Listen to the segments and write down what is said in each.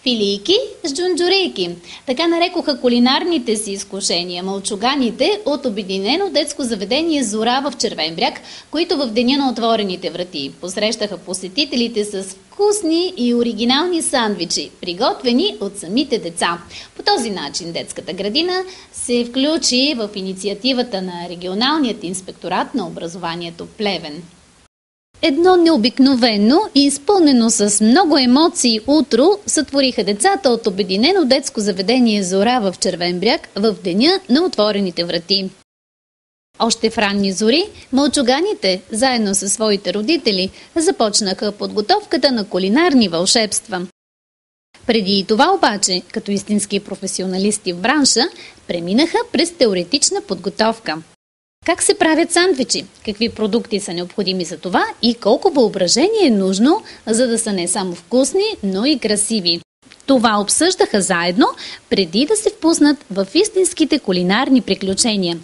Филийки с джунджурейки. Така нарекоха кулинарните си изкушения мълчуганите от Обединено детско заведение Зора в Червен бряг, които в деня на отворените врати посрещаха посетителите с вкусни и оригинални сандвичи, приготвени от самите деца. По този начин детската градина се включи в инициативата на регионалният инспекторат на образованието в Плевен. Едно необикновено и изпълнено с много емоции утро сътвориха децата от Обединено детско заведение Зора в Червен бряг в деня на отворените врати. Още в ранни зори мълчуганите, заедно със своите родители, започнаха подготовката на кулинарни вълшебства. Преди това обаче, като истински професионалисти в бранша, преминаха през теоретична подготовка. Как се правят сандвичи? Какви продукти са необходими за това и колко въображение е нужно, за да са не само вкусни, но и красиви? Това обсъждаха заедно, преди да се впуснат в истинските кулинарни приключения.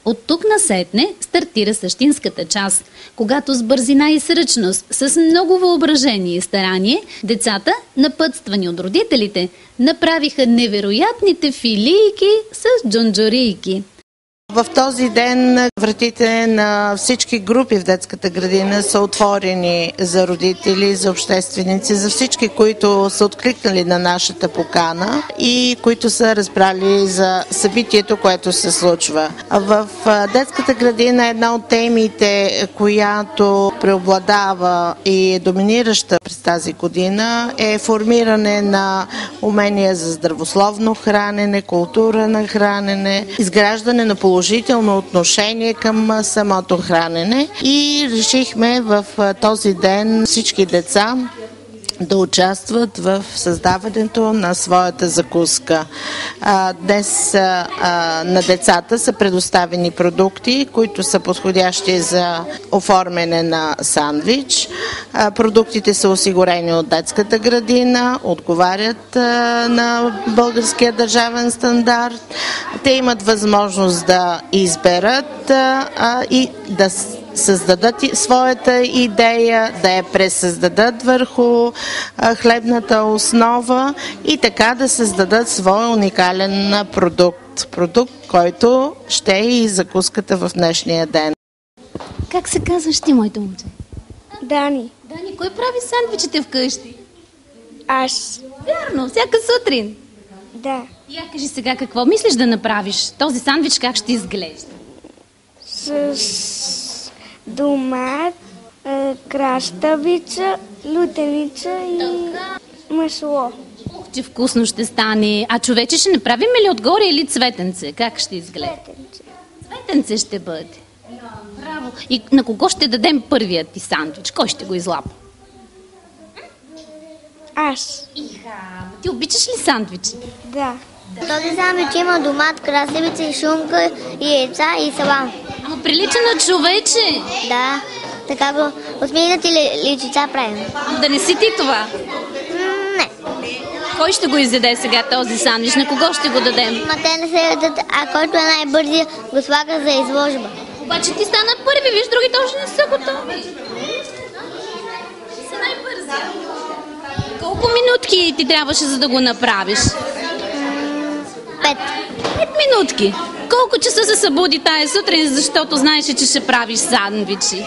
От тук насетне стартира същинската част, когато с бързина и сръчност, с много въображение и старание, децата, напътствани от родителите, направиха невероятните филийки с джунджурийки. В този ден вратите на всички групи в детската градина са отворени за родители, за общественици, за всички, които са откликнали на нашата покана и които са разбрали за събитието, което се случва. В детската градина една от темите, която преобладава и е доминираща през тази година, е формиране на умения за здравословно хранене, култура на хранене, изграждане на положително отношение към самото хранене и решихме в този ден всички деца да участват в създаването на своята закуска. Днес на децата са предоставени продукти, които са подходящи за оформяне на сандвич. Продуктите са осигурени от детската градина, отговарят на българския държавен стандарт. Те имат възможност да изберат и да създадат своята идея, да я пресъздадат върху хлебната основа и така да създадат своя уникален продукт. Продукт, който ще е и закуската в днешния ден. Как се казваш ти, моето момче? Дани. Дани, кой прави сандвичите вкъщи? Аз. Вярно, всяка сутрин. Да. Я кажи сега какво мислиш да направиш? Този сандвич как ще изглежда? С домат, краставица, лутеница и масло. Ух, че вкусно ще стане. А човече ще направим ли отгоре или цветенце? Как ще изглежда? Цветенце. Цветенце ще бъде. Браво. И на кого ще дадем първият ти сандвич? Кой ще го излапа? Аз. Ти обичаш ли сандвичи? Да. Този сандвич има домат, краставица, шунка и яйца и салам. Ама прилича на човече. Да, така го усмихнати личица правим. Да не си ти това? Не. Кой ще го изяде сега този сандвич? На кого ще го дадем? Ма те не се ядат, а който е най-бързи го слага за изложба. Обаче ти стана първи, виж, другите още не са готови. Ти са най-бързи. Колко минутки ти трябваше, за да го направиш? 5. 5 минутки. Колко часа се събуди тая сутрин, защото знаеше, че ще правиш сандвичи?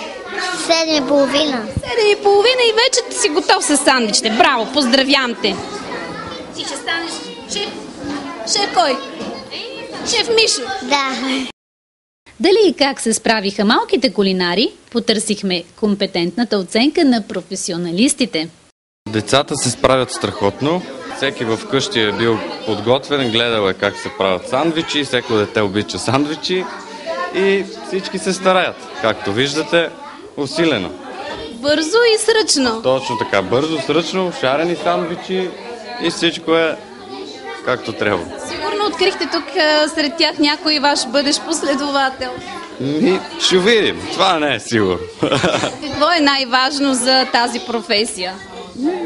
7:30. 7:30 и вече си готов с сандвичите. Браво, поздравям те. Ти ще станеш шеф. Шеф кой? Шеф Мишо. Да. Дали и как се справиха малките кулинари, потърсихме компетентната оценка на професионалистите. Децата се справят страхотно. Всеки в къщи е бил подготвен, гледал е как се правят сандвичи, всеки дете обича сандвичи и всички се стараят. Както виждате, усилено. Бързо и сръчно. Точно така, бързо, сръчно, шарени сандвичи и всичко е както трябва. Сигурно открихте тук сред тях някой ваш бъдещ последовател. Ще видим, това не е сигурно. Какво е най-важно за тази професия?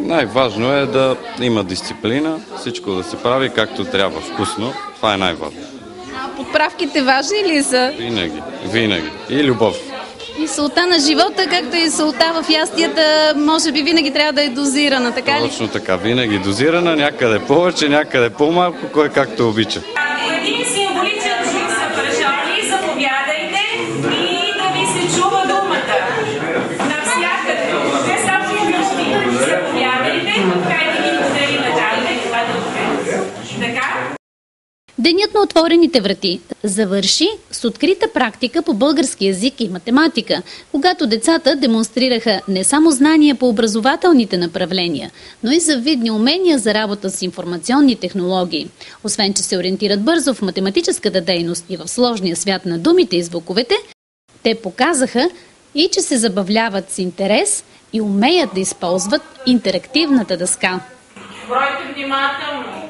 Най-важно е да има дисциплина, всичко да се прави както трябва, вкусно. Това е най-важно. А подправките важни ли са? Винаги, винаги. И любов. И солта на живота, както и солта в ястията, може би винаги трябва да е дозирана, така ли? Точно така, винаги дозирана, някъде повече, някъде по-малко, кой както обича. Един символичен звук са пържали, заповядайте и да ви се чува думата. Навсякъде, не само вкъщи, заповядайте, покайте ги модели на далите, това да открие. Така? Денят на отворените врати завърши с открита практика по български език и математика, когато децата демонстрираха не само знания по образователните направления, но и завидни умения за работа с информационни технологии. Освен, че се ориентират бързо в математическата дейност и в сложния свят на думите и звуковете, те показаха и че се забавляват с интерес и умеят да използват интерактивната дъска. Бройте внимателно.